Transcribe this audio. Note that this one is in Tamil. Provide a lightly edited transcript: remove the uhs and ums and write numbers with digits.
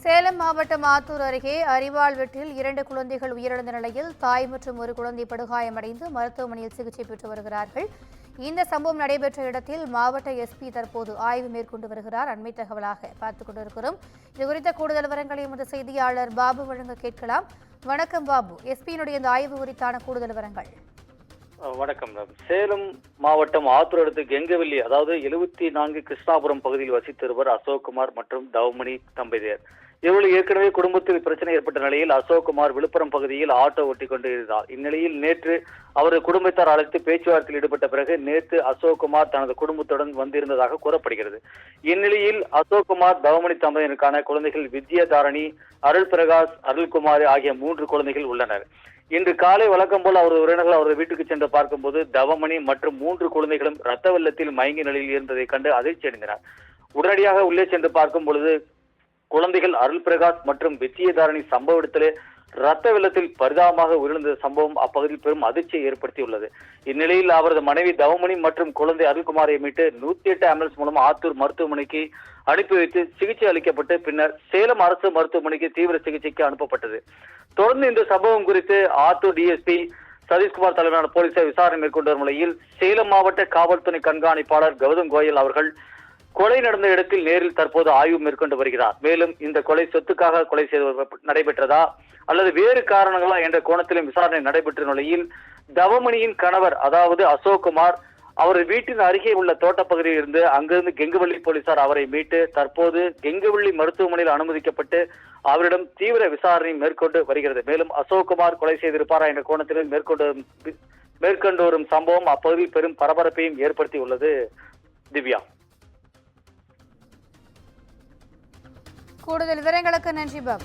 சேலம் மாவட்டம் ஆத்தூர் அருகே அரிவாள் வீட்டில் 2 குழந்தைகள் உயிரிழந்த நிலையில் தாய் மற்றும் ஒரு குழந்தை படுகாயமடைந்து மருத்துவமனையில் சிகிச்சை பெற்று வருகிறார்கள். இந்த சம்பவம் நடைபெற்ற இடத்தில் மாவட்ட எஸ்பி தற்போது ஆய்வு மேற்கொண்டு வருகிறார். அண்மை தகவலாக பார்த்துக் கொண்டிருக்கிறோம். இதுகுறித்த கூடுதல் விவரங்களை எமது செய்தியாளர் பாபு வழங்க கேட்கலாம். வணக்கம் பாபு, எஸ்பியினுடைய இந்த ஆய்வு குறித்தான கூடுதல் விவரங்கள். வணக்கம். சேலம் மாவட்டம் ஆத்தூர் அடுத்து கெங்கவல்லி, அதாவது 74 கிருஷ்ணாபுரம் பகுதியில் வசித்து வருவர் அசோக்குமார் மற்றும் தவமணி தம்பதியர். இவர்கள் ஏற்கனவே குடும்பத்தில் பிரச்சனை ஏற்பட்ட நிலையில் அசோக்குமார் விழுப்புரம் பகுதியில் ஆட்டோ ஓட்டி கொண்டு இருந்தார். இந்நிலையில் நேற்று அவரது குடும்பத்தார் அழைத்து பேச்சுவார்த்தையில் ஈடுபட்ட பிறகு நேற்று அசோக்குமார் தனது குடும்பத்துடன் வந்திருந்ததாக கூறப்படுகிறது. இந்நிலையில் அசோக்குமார் தவமணி தம்பதியினருக்கான குழந்தைகள் வித்யாதாரணி, அருள் பிரகாஷ், அருள்குமார் ஆகிய 3 குழந்தைகள் உள்ளனர். இன்று காலை வழக்கம் போல் அவரது உறவினர்கள் அவரது வீட்டுக்கு சென்று பார்க்கும்போது தவமணி மற்றும் 3 குழந்தைகளும் ரத்த வெள்ளத்தில் மயங்கிய நிலையில் இருந்ததை கண்டு அதிர்ச்சி அடைந்தனர். உடனடியாக உள்ளே சென்று பார்க்கும் பொழுது குழந்தைகள் அருள் பிரகாஷ் மற்றும் விஜயதாரணி சம்பவ இடத்திலே ரத்த வெள்ளத்தில் பரிதாபமாக உயிரிழந்த சம்பவம் அப்பகுதியில் பெரும் அதிர்ச்சியை ஏற்படுத்தியுள்ளது. இந்நிலையில் அவரது மனைவி தவமணி மற்றும் குழந்தை அருள்குமாரை மீட்டு 108 ஆம்புலன்ஸ் மூலம் ஆத்தூர் மருத்துவமனைக்கு அனுப்பி வைத்து சிகிச்சை அளிக்கப்பட்டு பின்னர் சேலம் அரசு மருத்துவமனைக்கு தீவிர சிகிச்சைக்கு அனுப்பப்பட்டது. தொடர்ந்து இந்த சம்பவம் குறித்து ஆத்தூர் டிஎஸ்பி சதீஷ்குமார் தலைமையிலான போலீசார் விசாரணை மேற்கொண்டு வரும் நிலையில் சேலம் மாவட்ட காவல்துறை கண்காணிப்பாளர் கௌதம் கோயல் அவர்கள் கொலை நடந்த இடத்தில் நேரில் தற்போது ஆய்வு மேற்கொண்டு வருகிறார். மேலும் இந்த கொலை சொத்துக்காக கொலை செய்து நடைபெற்றதா அல்லது வேறு காரணங்களா என்ற கோணத்திலும் விசாரணை நடைபெற்ற நிலையில் தவமணியின் கணவர் அதாவது அசோக்குமார் அவரது வீட்டின் அருகே உள்ள தோட்டப்பகுதியில் இருந்து அங்கிருந்து கெங்கவல்லி போலீசார் அவரை மீட்டு தற்போது கெங்கவல்லி மருத்துவமனையில் அனுமதிக்கப்பட்டு அவரிடம் தீவிர விசாரணை மேற்கொண்டு வருகிறது. மேலும் அசோக்குமார் கொலை செய்திருப்பாரா என்ற கோணத்திலும் மேற்கொண்டு வரும் சம்பவம் அப்பகுதியில் பெரும் பரபரப்பையும் ஏற்படுத்தி உள்ளது. திவ்யா, கூடுதல் விவரங்களுக்கு நன்றி பாபு.